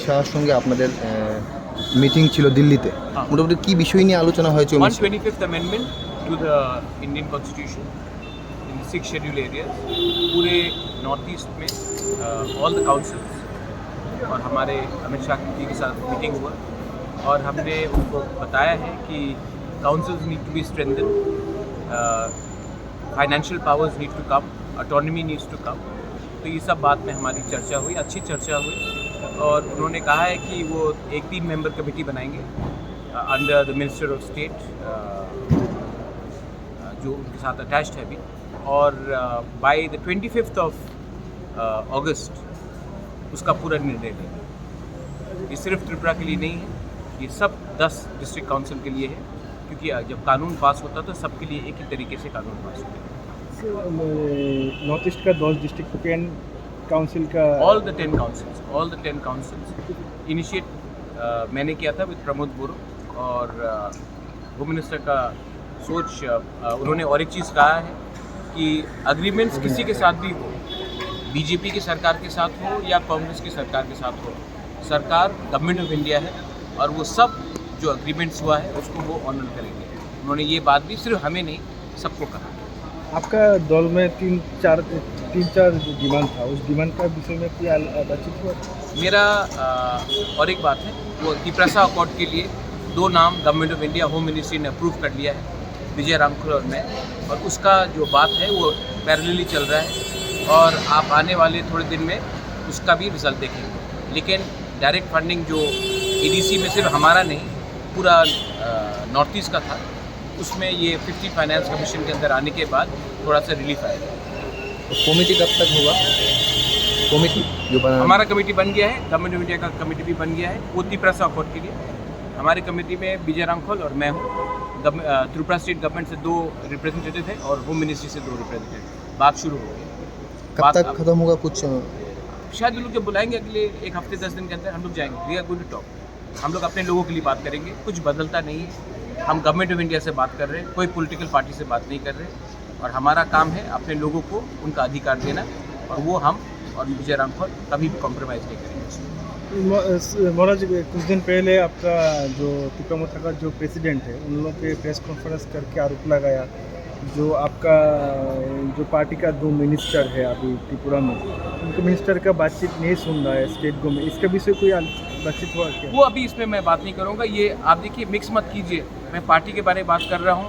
শাহর সঙ্গে আপনাদের মিটিং ছিল দিল্লিতে, মোটামুটি কি বিষয় নিয়ে আলোচনা হয়েছে? 125th amendment to the Indian Constitution in the 6 scheduled areas. पूरे नॉर्थ ईस्ट में ऑल द काउंसिल्स और हमारे अमित शाह जी के साथ मीटिंग हुआ और हमने उनको बताया है कि councils need to be strengthen, financial powers need to come, autonomy needs to come. तो ये सब बात में हमारी चर्चा हुई, अच्छी चर्चा हुई और उन्होंने कहा है कि वो एक 3 मेंबर कमेटी बनाएंगे under the minister of state जो उनके साथ अटैच्ड है अभी, और बाय द 25th ऑफ अगस्त उसका पूरा निर्णय लेंगे। ये सिर्फ त्रिपुरा के लिए नहीं है, ये सब 10 डिस्ट्रिक्ट काउंसिल के लिए है, क्योंकि जब कानून पास होता तो सबके लिए एक ही तरीके से कानून पास होता है। नॉर्थ ईस्ट का 10 डिस्ट्रिक्ट काउंसिल का ऑल द 10 काउंसिल्स इनिशिएट मैंने किया था विद प्रमोद बोरो, और होम मिनिस्टर का सोच उन्होंने और एक चीज़ कहा है कि अग्रीमेंट्स किसी के साथ भी हो, बीजेपी की सरकार के साथ हो या कांग्रेस की सरकार के साथ हो, सरकार गवर्नमेंट ऑफ इंडिया है और वो सब जो अग्रीमेंट्स हुआ है उसको वो ऑनर करेंगे। उन्होंने ये बात भी सिर्फ हमें नहीं सबको कहा। आपका दल में 3-4 डिमांड था, उस डिमांड का विषय में क्या बातचीत हुआ? मेरा और एक बात है, वो तिपरासा अकॉर्ड के लिए 2 नाम government of India home ministry ने अप्रूव कर लिया है, विजय रामखुर और मैं, और उसका जो बात है वो पैरेलली चल रहा है और आप आने वाले थोड़े दिन में उसका भी रिजल्ट देखेंगे। लेकिन डायरेक्ट फंडिंग जो एडीसी में सिर्फ हमारा नहीं पूरा नॉर्थ ईस्ट का था, उसमें ये 50 फाइनेंस कमीशन के अंदर आने के बाद थोड़ा सा रिलीफ आएगा। कमेटी कब तक होगा? कमेटी जो बना, हमारा कमेटी बन गया है, गवर्नमेंट ऑफ इंडिया का कमेटी भी बन गया है, वो त्रिपुरा अकॉर्ड के लिए। हमारी कमेटी में विजय रामखोल और मैं हूँ। त्रिपुरा स्टेट गवर्नमेंट से 2 रिप्रेजेंटेटिव हैं और होम मिनिस्ट्री से 2 रिप्रेजेंटेटिव। बात शुरू हो गई। कब तक खत्म होगा? कुछ शायद वो लोग जब बुलाएंगे अगले 1 हफ्ते 10 दिन के अंदर हम लोग जाएंगे। We are going to talk. हम लोग अपने लोगों के लिए बात करेंगे, कुछ बदलता नहीं है। हम गवर्नमेंट ऑफ इंडिया से बात कर रहे हैं, कोई पॉलिटिकल पार्टी से बात नहीं कर रहे, और हमारा काम है अपने लोगों को उनका अधिकार देना, और वो हम और विजय रामखोल कभी भी कॉम्प्रोमाइज़ नहीं करेंगे। महाराज, कुछ दिन पहले आपका जो तिपरामुथा का जो प्रेसिडेंट है उन लोगों के प्रेस कॉन्फ्रेंस करके आरोप लगाया जो आपका जो पार्टी का 2 मिनिस्टर है अभी त्रिपुरा में, उनके मिनिस्टर का बातचीत नहीं सुन रहा है स्टेट गवर्नमेंट, इसके विषय कोई बातचीत हुआ क्या? वो अभी इसमें मैं बात नहीं करूँगा। ये आप देखिए, मिक्स मत कीजिए। मैं पार्टी के बारे में बात कर रहा हूँ,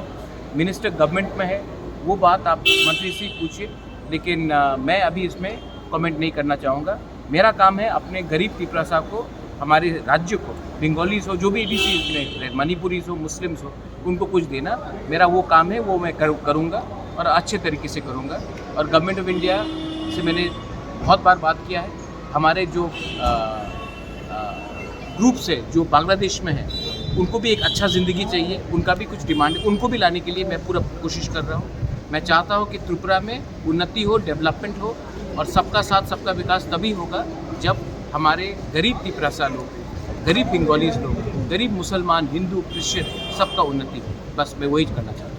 मिनिस्टर गवर्नमेंट में है, वो बात आप मंत्री से पूछिए, लेकिन मैं अभी इसमें कमेंट नहीं करना चाहूँगा। मेरा काम है अपने गरीब त्रिपुरा साहब को, हमारे राज्य को, बंगालीज हो, जो भी एडीसी में मणिपुरीज हो, मुस्लिम्स हो, उनको कुछ देना मेरा वो काम है, वो मैं करूँगा और अच्छे तरीके से करूँगा। और गवर्नमेंट ऑफ इंडिया से मैंने बहुत बार बात किया है। हमारे जो ग्रुप्स है जो बांग्लादेश में है, उनको भी एक अच्छा ज़िंदगी चाहिए, उनका भी कुछ डिमांड है, उनको भी लाने के लिए मैं पूरा कोशिश कर रहा हूँ। मैं चाहता हूँ कि त्रिपुरा में उन्नति हो, डेवलपमेंट हो, और सबका साथ सबका विकास तभी होगा जब हमारे गरीब त्रिपुरा लोग, गरीब बंगालीज लोग, गरीब मुसलमान, हिंदू, क्रिश्चियन, सबका उन्नति हो। बस मैं वही करना चाहता हूँ।